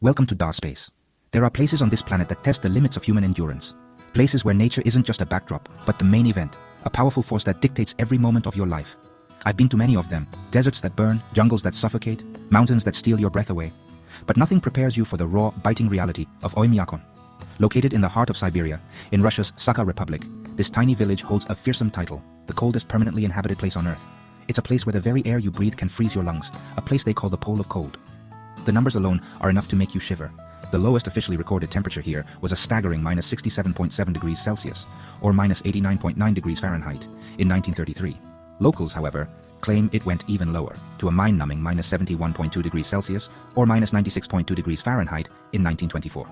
Welcome to Dar Space. There are places on this planet that test the limits of human endurance. Places where nature isn't just a backdrop, but the main event, a powerful force that dictates every moment of your life. I've been to many of them, deserts that burn, jungles that suffocate, mountains that steal your breath away. But nothing prepares you for the raw, biting reality of Oymyakon. Located in the heart of Siberia, in Russia's Sakha Republic, this tiny village holds a fearsome title, the coldest permanently inhabited place on Earth. It's a place where the very air you breathe can freeze your lungs, a place they call the Pole of Cold. The numbers alone are enough to make you shiver. The lowest officially recorded temperature here was a staggering minus 67.7 degrees Celsius, or minus 89.9 degrees Fahrenheit, in 1933. Locals, however, claim it went even lower, to a mind-numbing minus 71.2 degrees Celsius, or minus 96.2 degrees Fahrenheit, in 1924.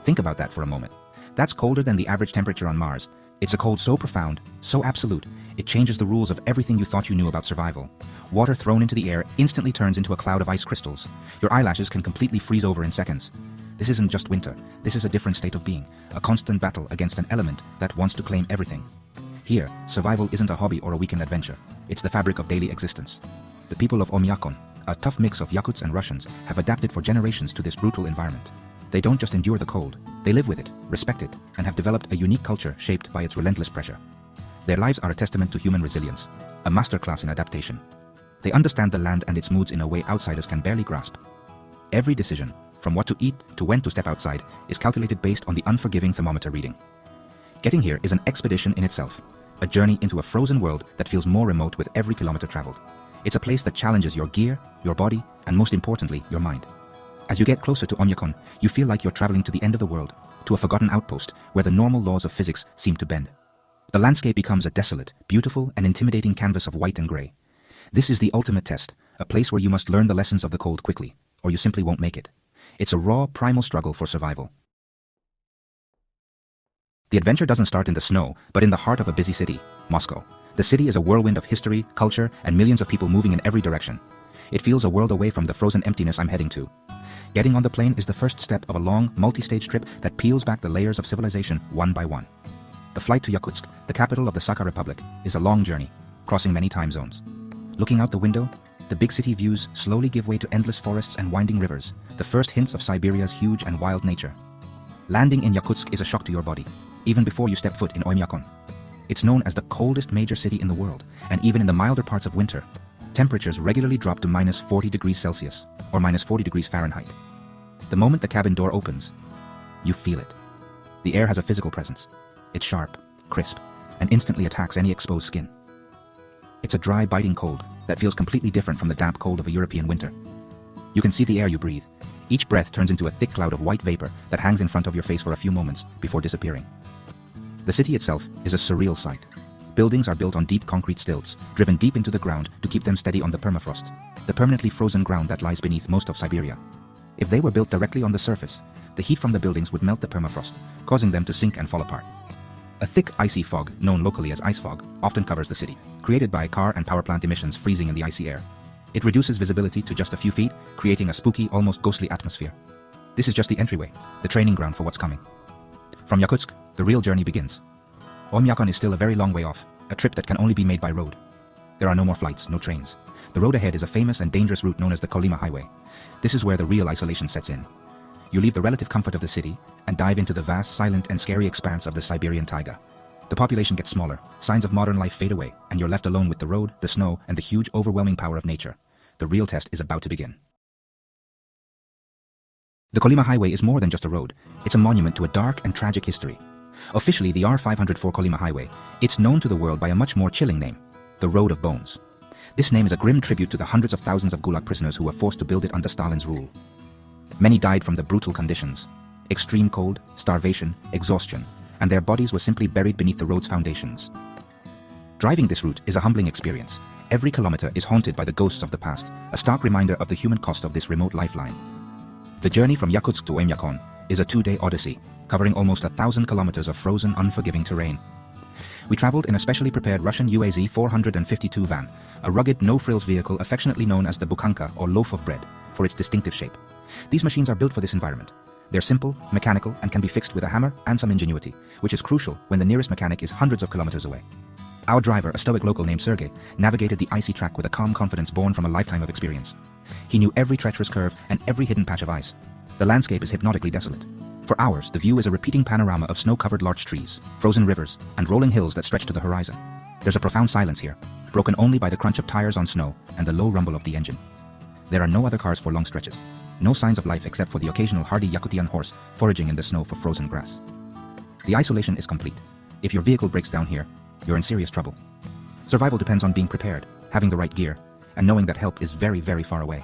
Think about that for a moment. That's colder than the average temperature on Mars. It's a cold so profound, so absolute, it changes the rules of everything you thought you knew about survival. Water thrown into the air instantly turns into a cloud of ice crystals. Your eyelashes can completely freeze over in seconds. This isn't just winter, this is a different state of being, a constant battle against an element that wants to claim everything. Here, survival isn't a hobby or a weekend adventure, it's the fabric of daily existence. The people of Oymyakon, a tough mix of Yakuts and Russians, have adapted for generations to this brutal environment. They don't just endure the cold, they live with it, respect it, and have developed a unique culture shaped by its relentless pressure. Their lives are a testament to human resilience, a masterclass in adaptation. They understand the land and its moods in a way outsiders can barely grasp. Every decision, from what to eat to when to step outside, is calculated based on the unforgiving thermometer reading. Getting here is an expedition in itself, a journey into a frozen world that feels more remote with every kilometer traveled. It's a place that challenges your gear, your body, and most importantly, your mind. As you get closer to Oymyakon, you feel like you're traveling to the end of the world, to a forgotten outpost where the normal laws of physics seem to bend. The landscape becomes a desolate, beautiful, and intimidating canvas of white and grey. This is the ultimate test, a place where you must learn the lessons of the cold quickly, or you simply won't make it. It's a raw, primal struggle for survival. The adventure doesn't start in the snow, but in the heart of a busy city, Moscow. The city is a whirlwind of history, culture, and millions of people moving in every direction. It feels a world away from the frozen emptiness I'm heading to. Getting on the plane is the first step of a long, multi-stage trip that peels back the layers of civilization one by one. The flight to Yakutsk, the capital of the Sakha Republic, is a long journey, crossing many time zones. Looking out the window, the big city views slowly give way to endless forests and winding rivers, the first hints of Siberia's huge and wild nature. Landing in Yakutsk is a shock to your body, even before you step foot in Oymyakon. It's known as the coldest major city in the world, and even in the milder parts of winter, temperatures regularly drop to minus 40 degrees Celsius, or minus 40 degrees Fahrenheit. The moment the cabin door opens, you feel it. The air has a physical presence. It's sharp, crisp, and instantly attacks any exposed skin. It's a dry, biting cold that feels completely different from the damp cold of a European winter. You can see the air you breathe. Each breath turns into a thick cloud of white vapor that hangs in front of your face for a few moments before disappearing. The city itself is a surreal sight. Buildings are built on deep concrete stilts, driven deep into the ground to keep them steady on the permafrost, the permanently frozen ground that lies beneath most of Siberia. If they were built directly on the surface, the heat from the buildings would melt the permafrost, causing them to sink and fall apart. A thick, icy fog, known locally as ice fog, often covers the city, created by car and power plant emissions freezing in the icy air. It reduces visibility to just a few feet, creating a spooky, almost ghostly atmosphere. This is just the entryway, the training ground for what's coming. From Yakutsk, the real journey begins. Oymyakon is still a very long way off, a trip that can only be made by road. There are no more flights, no trains. The road ahead is a famous and dangerous route known as the Kolyma Highway. This is where the real isolation sets in. You leave the relative comfort of the city and dive into the vast, silent, and scary expanse of the Siberian taiga. The population gets smaller, signs of modern life fade away, and you're left alone with the road, the snow, and the huge, overwhelming power of nature. The real test is about to begin. The Kolyma Highway is more than just a road. It's a monument to a dark and tragic history. Officially the R504 Kolyma Highway, it's known to the world by a much more chilling name, the Road of Bones. This name is a grim tribute to the hundreds of thousands of Gulag prisoners who were forced to build it under Stalin's rule. Many died from the brutal conditions, extreme cold, starvation, exhaustion, and their bodies were simply buried beneath the road's foundations. Driving this route is a humbling experience. Every kilometer is haunted by the ghosts of the past, a stark reminder of the human cost of this remote lifeline. The journey from Yakutsk to Oymyakon is a 2-day odyssey, covering almost 1,000 kilometers of frozen, unforgiving terrain. We traveled in a specially prepared Russian UAZ 452 van, a rugged, no-frills vehicle affectionately known as the bukanka or loaf of bread, for its distinctive shape. These machines are built for this environment. They're simple, mechanical, and can be fixed with a hammer and some ingenuity, which is crucial when the nearest mechanic is hundreds of kilometers away. Our driver, a stoic local named Sergei, navigated the icy track with a calm confidence born from a lifetime of experience. He knew every treacherous curve and every hidden patch of ice. The landscape is hypnotically desolate. For hours, the view is a repeating panorama of snow-covered larch trees, frozen rivers, and rolling hills that stretch to the horizon. There's a profound silence here, broken only by the crunch of tires on snow and the low rumble of the engine. There are no other cars for long stretches. No signs of life except for the occasional hardy Yakutian horse foraging in the snow for frozen grass. The isolation is complete. If your vehicle breaks down here, you're in serious trouble. Survival depends on being prepared, having the right gear, and knowing that help is very, very far away.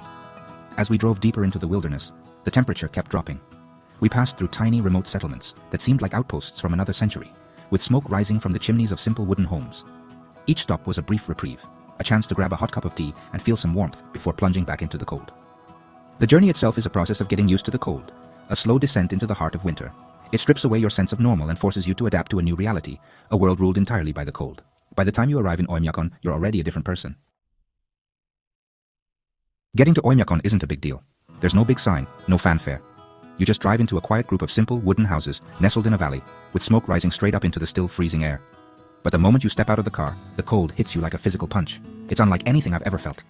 As we drove deeper into the wilderness, the temperature kept dropping. We passed through tiny remote settlements that seemed like outposts from another century, with smoke rising from the chimneys of simple wooden homes. Each stop was a brief reprieve, a chance to grab a hot cup of tea and feel some warmth before plunging back into the cold. The journey itself is a process of getting used to the cold, a slow descent into the heart of winter. It strips away your sense of normal and forces you to adapt to a new reality, a world ruled entirely by the cold. By the time you arrive in Oymyakon, you're already a different person. Getting to Oymyakon isn't a big deal. There's no big sign, no fanfare. You just drive into a quiet group of simple wooden houses nestled in a valley, with smoke rising straight up into the still freezing air. But the moment you step out of the car, the cold hits you like a physical punch. It's unlike anything I've ever felt.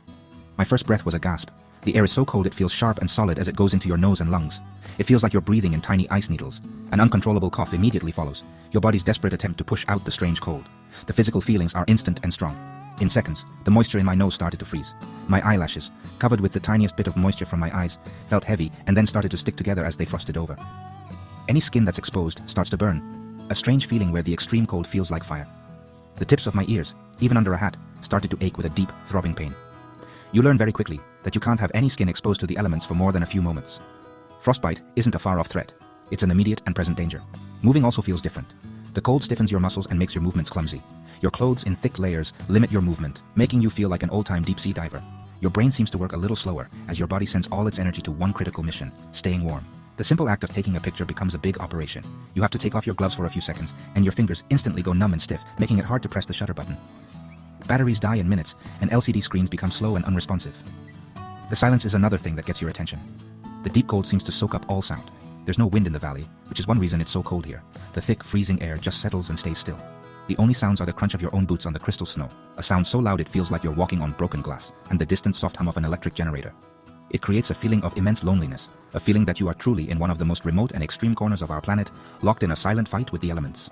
My first breath was a gasp. The air is so cold it feels sharp and solid as it goes into your nose and lungs. It feels like you're breathing in tiny ice needles. An uncontrollable cough immediately follows, your body's desperate attempt to push out the strange cold. The physical feelings are instant and strong. In seconds, the moisture in my nose started to freeze. My eyelashes, covered with the tiniest bit of moisture from my eyes, felt heavy and then started to stick together as they frosted over. Any skin that's exposed starts to burn, a strange feeling where the extreme cold feels like fire. The tips of my ears, even under a hat, started to ache with a deep, throbbing pain. You learn very quickly that you can't have any skin exposed to the elements for more than a few moments. Frostbite isn't a far-off threat. It's an immediate and present danger. Moving also feels different. The cold stiffens your muscles and makes your movements clumsy. Your clothes in thick layers limit your movement, making you feel like an old-time deep-sea diver. Your brain seems to work a little slower as your body sends all its energy to one critical mission, staying warm. The simple act of taking a picture becomes a big operation. You have to take off your gloves for a few seconds, and your fingers instantly go numb and stiff, making it hard to press the shutter button. Batteries die in minutes, and LCD screens become slow and unresponsive. The silence is another thing that gets your attention. The deep cold seems to soak up all sound. There's no wind in the valley, which is one reason it's so cold here. The thick, freezing air just settles and stays still. The only sounds are the crunch of your own boots on the crystal snow, a sound so loud it feels like you're walking on broken glass, and the distant soft hum of an electric generator. It creates a feeling of immense loneliness, a feeling that you are truly in one of the most remote and extreme corners of our planet, locked in a silent fight with the elements.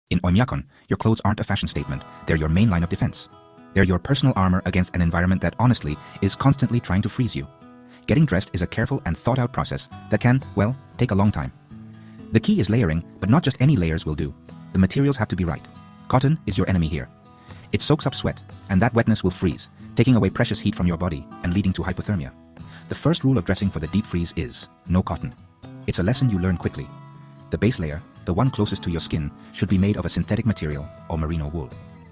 In Oymyakon, your clothes aren't a fashion statement, they're your main line of defense. They're your personal armor against an environment that honestly is constantly trying to freeze you. Getting dressed is a careful and thought-out process that can, well, take a long time. The key is layering, but not just any layers will do. The materials have to be right. Cotton is your enemy here. It soaks up sweat, and that wetness will freeze, taking away precious heat from your body and leading to hypothermia. The first rule of dressing for the deep freeze is no cotton. It's a lesson you learn quickly. The base layer, the one closest to your skin, should be made of a synthetic material or merino wool.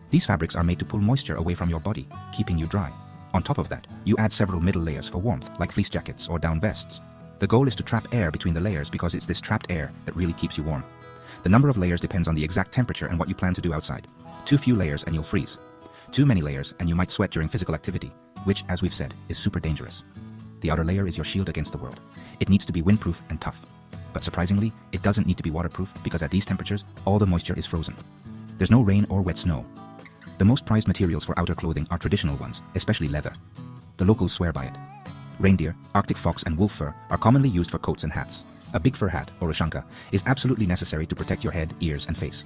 These fabrics are made to pull moisture away from your body, keeping you dry. On top of that, you add several middle layers for warmth, like fleece jackets or down vests. The goal is to trap air between the layers because it's this trapped air that really keeps you warm. The number of layers depends on the exact temperature and what you plan to do outside. Too few layers and you'll freeze. Too many layers and you might sweat during physical activity, which, as we've said, is super dangerous. The outer layer is your shield against the world. It needs to be windproof and tough. But surprisingly, it doesn't need to be waterproof because at these temperatures, all the moisture is frozen. There's no rain or wet snow. The most prized materials for outer clothing are traditional ones, especially leather. The locals swear by it. Reindeer, Arctic fox and wolf fur are commonly used for coats and hats. A big fur hat, or ushanka, is absolutely necessary to protect your head, ears and face.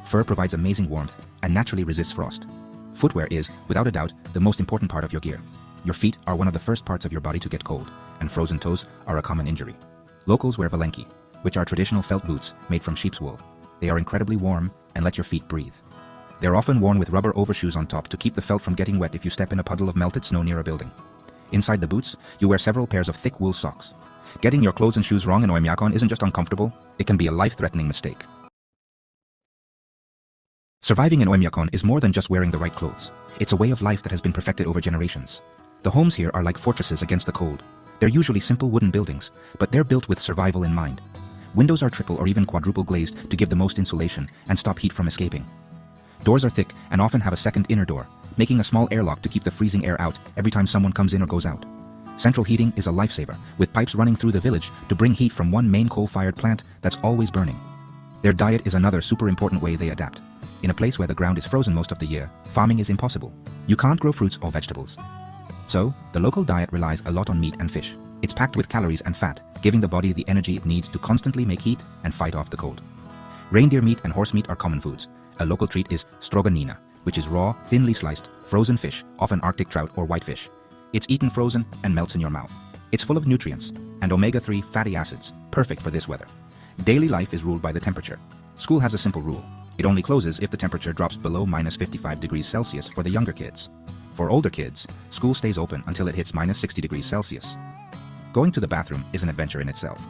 Fur provides amazing warmth and naturally resists frost. Footwear is, without a doubt, the most important part of your gear. Your feet are one of the first parts of your body to get cold, and frozen toes are a common injury. Locals wear valenki, which are traditional felt boots made from sheep's wool. They are incredibly warm and let your feet breathe. They're often worn with rubber overshoes on top to keep the felt from getting wet if you step in a puddle of melted snow near a building. Inside the boots, you wear several pairs of thick wool socks. Getting your clothes and shoes wrong in Oymyakon isn't just uncomfortable, it can be a life-threatening mistake. Surviving in Oymyakon is more than just wearing the right clothes. It's a way of life that has been perfected over generations. The homes here are like fortresses against the cold. They're usually simple wooden buildings, but they're built with survival in mind. Windows are triple or even quadruple glazed to give the most insulation and stop heat from escaping. Doors are thick and often have a second inner door, making a small airlock to keep the freezing air out every time someone comes in or goes out. Central heating is a lifesaver, with pipes running through the village to bring heat from one main coal-fired plant that's always burning. Their diet is another super important way they adapt. In a place where the ground is frozen most of the year, farming is impossible. You can't grow fruits or vegetables. So, the local diet relies a lot on meat and fish. It's packed with calories and fat, giving the body the energy it needs to constantly make heat and fight off the cold. Reindeer meat and horse meat are common foods. A local treat is stroganina, which is raw, thinly sliced, frozen fish, often Arctic trout or whitefish. It's eaten frozen and melts in your mouth. It's full of nutrients and omega-3 fatty acids, perfect for this weather. Daily life is ruled by the temperature. School has a simple rule. It only closes if the temperature drops below -55 degrees Celsius for the younger kids. For older kids, school stays open until it hits -60 degrees Celsius. Going to the bathroom is an adventure in itself.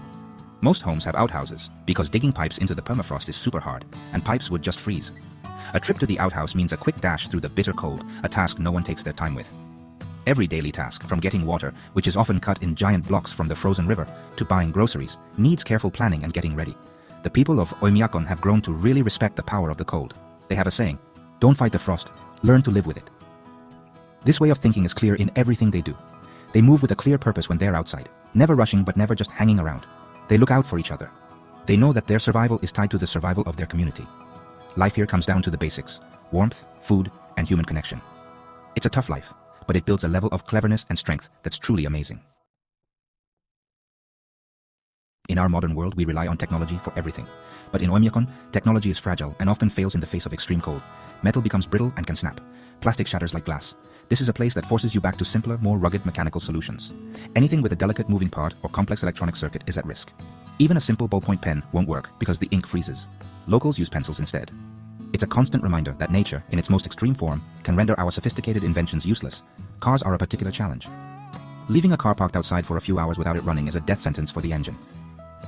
Most homes have outhouses because digging pipes into the permafrost is super hard, and pipes would just freeze. A trip to the outhouse means a quick dash through the bitter cold, a task no one takes their time with. Every daily task, from getting water, which is often cut in giant blocks from the frozen river, to buying groceries, needs careful planning and getting ready. The people of Oymyakon have grown to really respect the power of the cold. They have a saying, "Don't fight the frost, learn to live with it." This way of thinking is clear in everything they do. They move with a clear purpose when they're outside, never rushing but never just hanging around. They look out for each other. They know that their survival is tied to the survival of their community. Life here comes down to the basics: warmth, food, and human connection. It's a tough life, but it builds a level of cleverness and strength that's truly amazing. In our modern world, we rely on technology for everything. But in Oymyakon, technology is fragile and often fails in the face of extreme cold. Metal becomes brittle and can snap. Plastic shatters like glass. This is a place that forces you back to simpler, more rugged mechanical solutions. Anything with a delicate moving part or complex electronic circuit is at risk. Even a simple ballpoint pen won't work because the ink freezes. Locals use pencils instead. It's a constant reminder that nature, in its most extreme form, can render our sophisticated inventions useless. Cars are a particular challenge. Leaving a car parked outside for a few hours without it running is a death sentence for the engine.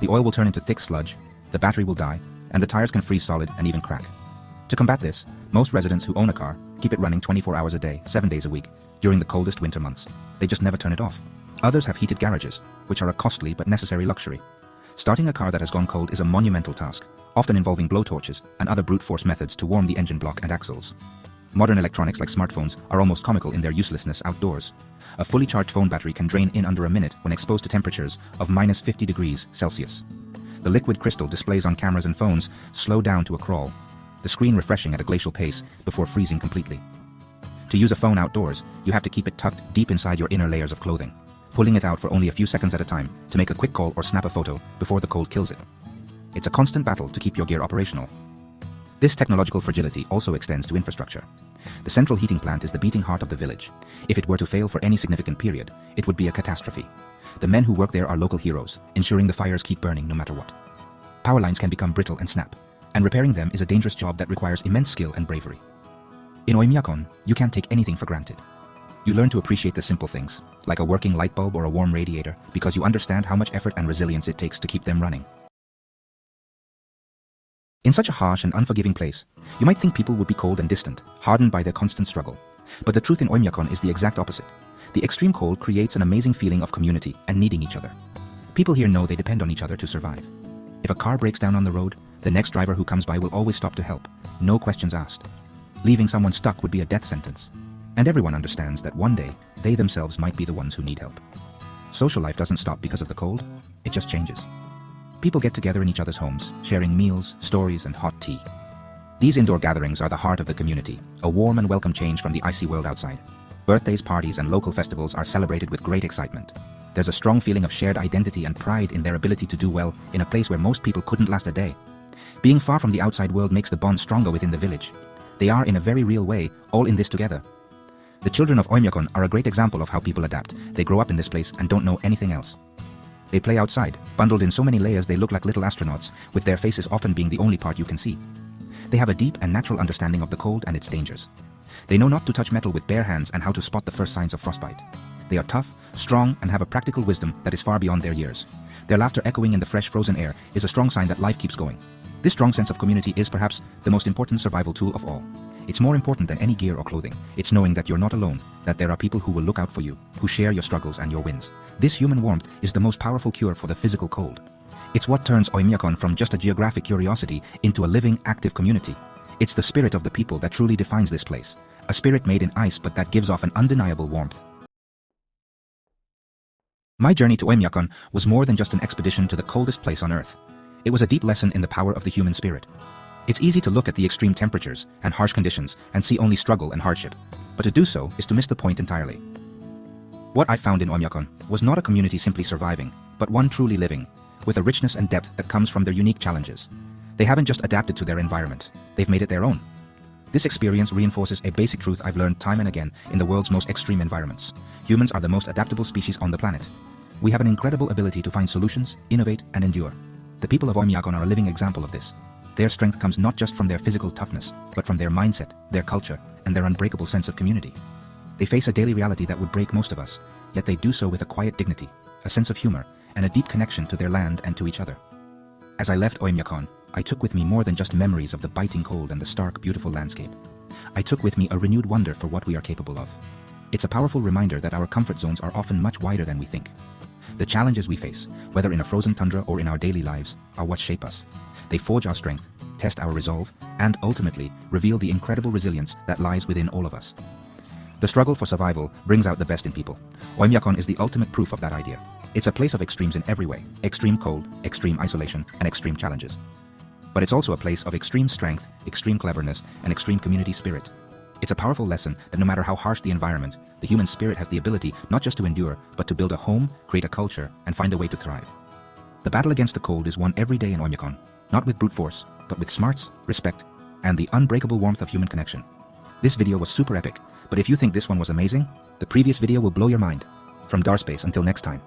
The oil will turn into thick sludge, the battery will die, and the tires can freeze solid and even crack. To combat this, most residents who own a car keep it running 24 hours a day, 7 days a week, during the coldest winter months. They just never turn it off. Others have heated garages, which are a costly but necessary luxury. Starting a car that has gone cold is a monumental task, often involving blowtorches and other brute force methods to warm the engine block and axles. Modern electronics like smartphones are almost comical in their uselessness outdoors. A fully charged phone battery can drain in under a minute when exposed to temperatures of -50 degrees Celsius. The liquid crystal displays on cameras and phones slow down to a crawl, the screen refreshing at a glacial pace before freezing completely. To use a phone outdoors, you have to keep it tucked deep inside your inner layers of clothing, pulling it out for only a few seconds at a time to make a quick call or snap a photo before the cold kills it. It's a constant battle to keep your gear operational. This technological fragility also extends to infrastructure. The central heating plant is the beating heart of the village. If it were to fail for any significant period, it would be a catastrophe. The men who work there are local heroes, ensuring the fires keep burning no matter what. Power lines can become brittle and snap, and repairing them is a dangerous job that requires immense skill and bravery. In Oymyakon, you can't take anything for granted. You learn to appreciate the simple things, like a working light bulb or a warm radiator, because you understand how much effort and resilience it takes to keep them running. In such a harsh and unforgiving place, you might think people would be cold and distant, hardened by their constant struggle. But the truth in Oymyakon is the exact opposite. The extreme cold creates an amazing feeling of community and needing each other. People here know they depend on each other to survive. If a car breaks down on the road, the next driver who comes by will always stop to help, no questions asked. Leaving someone stuck would be a death sentence. And everyone understands that one day, they themselves might be the ones who need help. Social life doesn't stop because of the cold, it just changes. People get together in each other's homes, sharing meals, stories, and hot tea. These indoor gatherings are the heart of the community, a warm and welcome change from the icy world outside. Birthdays, parties, and local festivals are celebrated with great excitement. There's a strong feeling of shared identity and pride in their ability to do well in a place where most people couldn't last a day. Being far from the outside world makes the bond stronger within the village. They are, in a very real way, all in this together. The children of Oymyakon are a great example of how people adapt. They grow up in this place and don't know anything else. They play outside, bundled in so many layers they look like little astronauts, with their faces often being the only part you can see. They have a deep and natural understanding of the cold and its dangers. They know not to touch metal with bare hands and how to spot the first signs of frostbite. They are tough, strong, and have a practical wisdom that is far beyond their years. Their laughter echoing in the fresh, frozen air is a strong sign that life keeps going. This strong sense of community is perhaps the most important survival tool of all. It's more important than any gear or clothing. It's knowing that you're not alone, that there are people who will look out for you, who share your struggles and your wins. This human warmth is the most powerful cure for the physical cold. It's what turns Oymyakon from just a geographic curiosity into a living, active community. It's the spirit of the people that truly defines this place. A spirit made in ice but that gives off an undeniable warmth. My journey to Oymyakon was more than just an expedition to the coldest place on Earth. It was a deep lesson in the power of the human spirit. It's easy to look at the extreme temperatures and harsh conditions and see only struggle and hardship, but to do so is to miss the point entirely. What I found in Oymyakon was not a community simply surviving, but one truly living, with a richness and depth that comes from their unique challenges. They haven't just adapted to their environment, they've made it their own. This experience reinforces a basic truth I've learned time and again in the world's most extreme environments. Humans are the most adaptable species on the planet. We have an incredible ability to find solutions, innovate, and endure. The people of Oymyakon are a living example of this. Their strength comes not just from their physical toughness, but from their mindset, their culture, and their unbreakable sense of community. They face a daily reality that would break most of us, yet they do so with a quiet dignity, a sense of humor, and a deep connection to their land and to each other. As I left Oymyakon, I took with me more than just memories of the biting cold and the stark, beautiful landscape. I took with me a renewed wonder for what we are capable of. It's a powerful reminder that our comfort zones are often much wider than we think. The challenges we face, whether in a frozen tundra or in our daily lives, are what shape us. They forge our strength, test our resolve, and ultimately reveal the incredible resilience that lies within all of us. The struggle for survival brings out the best in people. Oymyakon is the ultimate proof of that idea. It's a place of extremes in every way: extreme cold, extreme isolation, and extreme challenges. But it's also a place of extreme strength, extreme cleverness, and extreme community spirit. It's a powerful lesson that no matter how harsh the environment, the human spirit has the ability not just to endure, but to build a home, create a culture, and find a way to thrive. The battle against the cold is won every day in Oymyakon, not with brute force, but with smarts, respect, and the unbreakable warmth of human connection. This video was super epic, but if you think this one was amazing, the previous video will blow your mind. From Darspace, until next time.